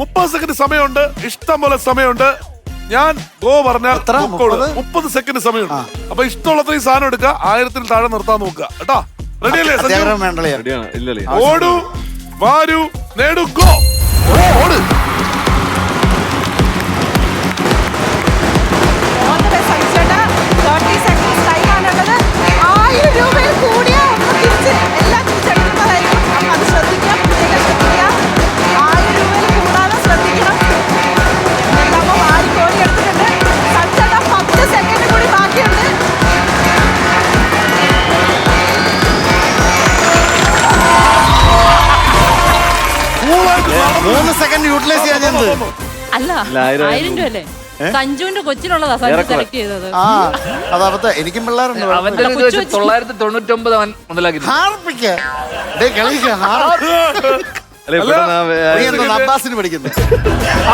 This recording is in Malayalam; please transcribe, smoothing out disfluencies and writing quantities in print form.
30 സെക്കൻഡ് സമയമുണ്ട്, ഇഷ്ടം പോലെ സമയമുണ്ട്. ഞാൻ ഗോ പറഞ്ഞാൽ 30 സെക്കൻഡ് സമയമുണ്ട്. അപ്പൊ ഇഷ്ടമുള്ളത്രയും സാധനം എടുക്കുക, 1000-ൽ താഴെ നിർത്താൻ നോക്കുക കേട്ടോ. റെഡിയല്ലേ? ഓടൂ, വാരൂ, നേടൂ, ഗോ. ഓട്. യൂട്ടിലൈസ് ചെയ്യാൻ അല്ല 1000 രൂപ അല്ലേ? സഞ്ജുവിന്റെ കൊച്ചിനുള്ളതാ സഞ്ജു സെലക്ട് ചെയ്തത്. അതാവത്തെ എനിക്കും പിള്ളേരുണ്ട്. 999 അവൻ മുതലാക്കി. അബ്ബാസിന് പഠിക്കുന്നത്.